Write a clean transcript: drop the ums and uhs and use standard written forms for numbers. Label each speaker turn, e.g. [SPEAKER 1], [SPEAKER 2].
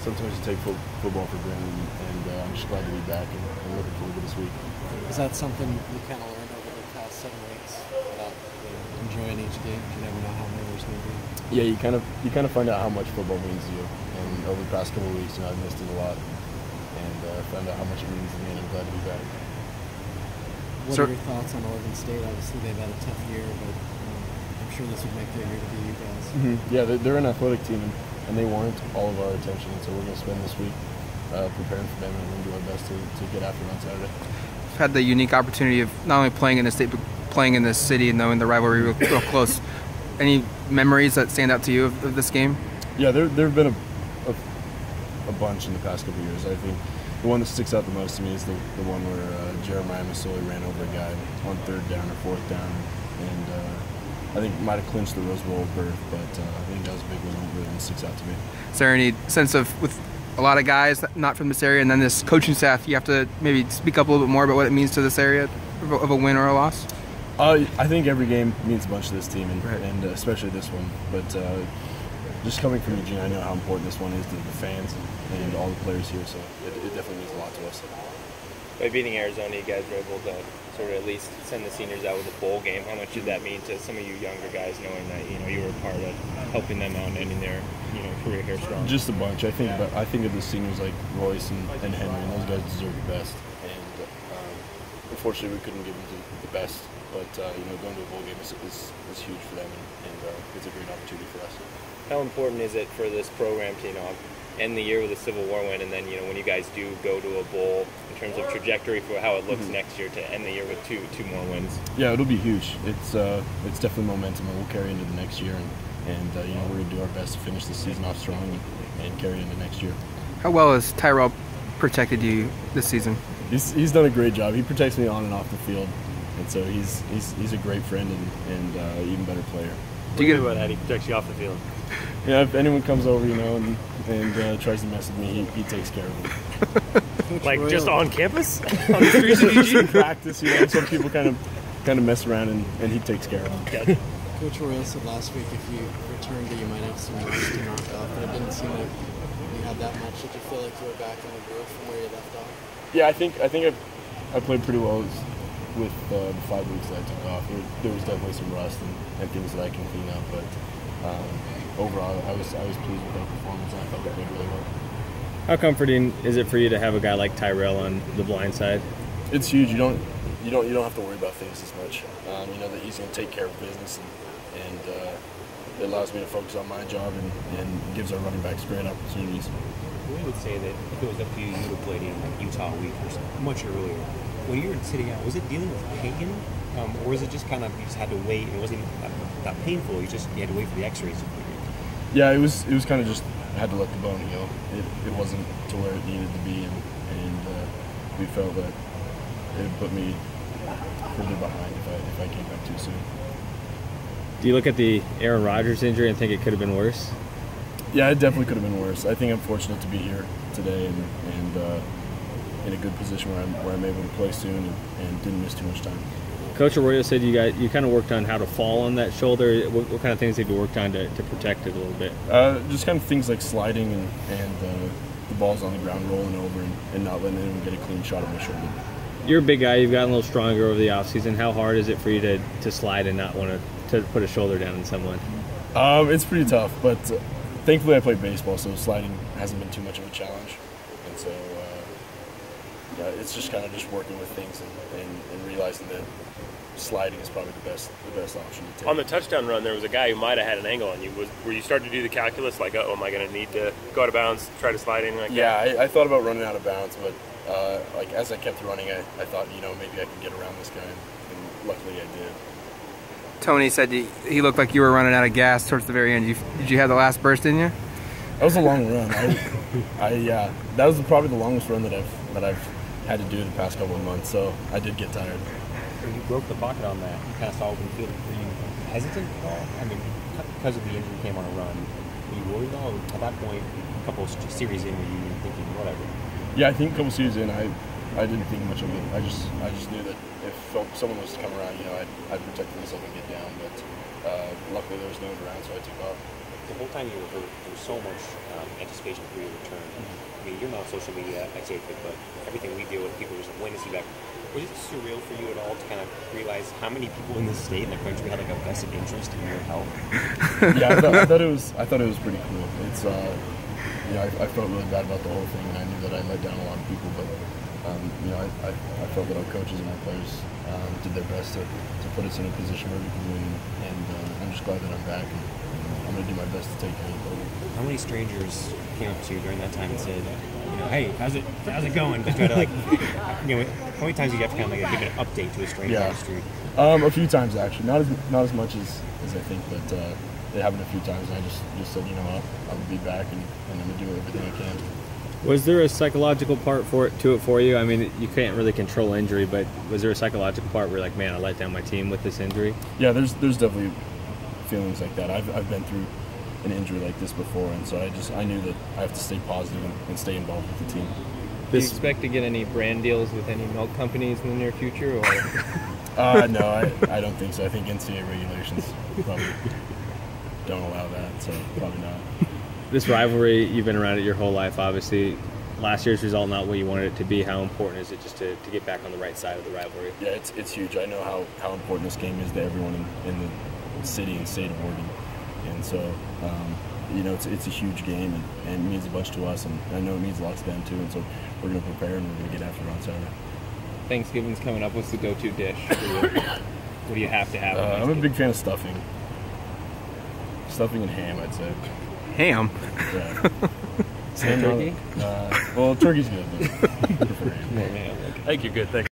[SPEAKER 1] sometimes you take football for granted, and I'm just glad to be back and looking forward to this week.
[SPEAKER 2] Is that something you kind of learned over the past 7 weeks about enjoying each game? You never know how many there's going to be.
[SPEAKER 1] Yeah, you kind of find out how much football means to you, and over the past couple of weeks, I've missed it a lot, and found out how much it means to me, and I'm glad to be back.
[SPEAKER 2] What are your thoughts on Oregon State? Obviously, they've had a tough year, but I'm sure this would make their year to be you guys.
[SPEAKER 1] Mm-hmm. Yeah, they're an athletic team, and they warrant all of our attention, so we're going to spend this week preparing for them, and we're going to do our best to get after them on Saturday.
[SPEAKER 3] You've had the unique opportunity of not only playing in the state, but playing in this city and knowing the rivalry real close. Any memories that stand out to you of this game?
[SPEAKER 1] Yeah, there have been a bunch in the past couple of years. I think the one that sticks out the most to me is the one where Jeremiah Masoli ran over a guy on 3rd down or 4th down, and I think might have clinched the Rose Bowl berth, but I think that was a big one that really sticks out to me.
[SPEAKER 3] Is there any sense of, with a lot of guys not from this area and then this coaching staff, you have to maybe speak up a little bit more about what it means to this area of a win or a loss?
[SPEAKER 1] I think every game means a bunch to this team,
[SPEAKER 3] Right.
[SPEAKER 1] and especially this one. But just coming from Eugene, I know how important this one is to the fans and all the players here, so it definitely means a lot to us.
[SPEAKER 4] By beating Arizona, you guys were able to sort of at least send the seniors out with a bowl game. How much did that mean to some of you younger guys, knowing that you were part of helping them out and ending their career here strong?
[SPEAKER 1] Just a bunch. I think of the seniors like Royce and Henry, and those guys deserve the best. And unfortunately, we couldn't give them the best. But going to a bowl game is huge for them, and it's a great opportunity for us.
[SPEAKER 4] How important is it for this program to end the year with a Civil War win, and then when you guys do go to a bowl, in terms of trajectory for how it looks next year, to end the year with two more wins?
[SPEAKER 1] Yeah, it'll be huge. It's definitely momentum, and we'll carry into the next year, and we're going to do our best to finish the season off strong and carry into next year.
[SPEAKER 3] How well has Tyrell protected you this season?
[SPEAKER 1] He's done a great job. He protects me on and off the field, and so he's a great friend and even better player.
[SPEAKER 4] Do you get about that? He protects you off the field.
[SPEAKER 1] Yeah, if anyone comes over, and tries to mess with me, he takes care of them.
[SPEAKER 4] Like just on campus, on the streets of Eugene?
[SPEAKER 1] Practice, some people kind of mess around, and he takes care of them.
[SPEAKER 2] Coach Royal said last week if you returned, you might have some rust to knock off, but it didn't seem like you had that much. Did you feel like you were back in the groove from where you left off?
[SPEAKER 1] Yeah, I think I played pretty well with the 5 weeks that I took off. There was definitely some rust and things that I can clean up, but overall, I was pleased with our performance, and I thought we played really well.
[SPEAKER 5] How comforting is it for you to have a guy like Tyrell on the blind side?
[SPEAKER 1] It's huge. You don't have to worry about things as much. You know that he's going to take care of business, and it allows me to focus on my job and gives our running backs great opportunities.
[SPEAKER 6] We would say that if it was up to you, you would have played in Utah a week or so, much earlier. When you were sitting out, was it dealing with pain, or was it just kind of you just had to wait? It wasn't that painful. You had to wait for the X-rays.
[SPEAKER 1] Yeah, it was kind of just had to let the bone heal. It wasn't to where it needed to be, and we felt that it put me further behind if I came back too soon.
[SPEAKER 5] Do you look at the Aaron Rodgers injury and think it could have been worse?
[SPEAKER 1] Yeah, it definitely could have been worse. I think I'm fortunate to be here today and in a good position where I'm able to play soon and didn't miss too much time.
[SPEAKER 5] Coach Arroyo said you kind of worked on how to fall on that shoulder. What kind of things have you worked on to protect it a little bit?
[SPEAKER 1] Just kind of things like sliding and the ball's on the ground rolling over and not letting anyone get a clean shot on my shoulder.
[SPEAKER 5] You're a big guy. You've gotten a little stronger over the offseason. How hard is it for you to slide and not want to put a shoulder down on someone?
[SPEAKER 1] It's pretty tough, but thankfully I play baseball, so sliding hasn't been too much of a challenge. And so, yeah, it's just kind of just working with things and realizing that sliding is probably the best option to take.
[SPEAKER 4] On the touchdown run, there was a guy who might have had an angle on you. Were you starting to do the calculus, like, oh, am I going to need to go out of bounds, try to slide in like that?
[SPEAKER 1] Yeah, I thought about running out of bounds, but like as I kept running, I thought, maybe I could get around this guy, and luckily I did.
[SPEAKER 3] Tony said he looked like you were running out of gas towards the very end. Did you have the last burst in you?
[SPEAKER 1] That was a long run. That was probably the longest run that I've had to do the past couple of months. So I did get tired.
[SPEAKER 6] When you broke the pocket on that, you kind of saw open field. Were you hesitant at all? I mean, because of the injury came on a run. Were you worried at all? At that point, a couple of series in, were you thinking whatever?
[SPEAKER 1] Yeah, I think a couple series in, I didn't think much of it. I just knew that if someone was to come around, I'd protect myself and get down. But luckily there was no one around, so I took off.
[SPEAKER 6] the whole time you were hurt, there was so much anticipation for your return. I mean, you're not on social media, I say it, but everything we deal with, people just when to see back. Was it surreal for you at all to kind of realize how many people in the state and the country had like a vested interest in your health?
[SPEAKER 1] Yeah, I thought it was pretty cool. It's you know, I felt really bad about the whole thing, and I knew that I let down a lot of people, but you know, I felt that our coaches and our players did their best to put us in a position where we could win, and I'm just glad that I'm back, and I'm going to do my best to take care of it.
[SPEAKER 6] How many strangers came up to you during that time and said, you know, hey, how's it going? To try to like, you know, how many times do you have to kind of like give an update to a stranger on the street?
[SPEAKER 1] A few times actually, not as much as I think, but it happened a few times, and I just said, you know what, I'll be back, and I'm going to do everything I can.
[SPEAKER 5] Was there a psychological part to it for you? I mean, you can't really control injury, but was there a psychological part where you're like, man, I let down my team with this injury? Yeah,
[SPEAKER 1] there's definitely feelings like that. I've been through an injury like this before, and so I knew that I have to stay positive and stay involved with the team.
[SPEAKER 4] Do you expect to get any brand deals with any milk companies in the near future?
[SPEAKER 1] Or? No, I don't think so. I think NCAA regulations probably don't allow that, so probably not.
[SPEAKER 5] This rivalry, you've been around it your whole life, obviously. Last year's result, not what you wanted it to be. How important is it just to get back on the right side of the rivalry? Yeah,
[SPEAKER 1] it's huge. I know how important this game is to everyone in the city and state of Oregon. And so, you know, it's a huge game, and it means a bunch to us, and I know it means a lot to them too, and so we're going to prepare, and we're going to get after it on Saturday.
[SPEAKER 4] Thanksgiving's coming up. What's the go-to dish for you? What do you have to have?
[SPEAKER 1] I'm a big fan of stuffing. Stuffing and ham, I'd say.
[SPEAKER 3] Ham?
[SPEAKER 1] Yeah.
[SPEAKER 4] Turkey?
[SPEAKER 1] Well, turkey's good, but I prefer ham.
[SPEAKER 4] Man,
[SPEAKER 1] I think you're good. Thanks.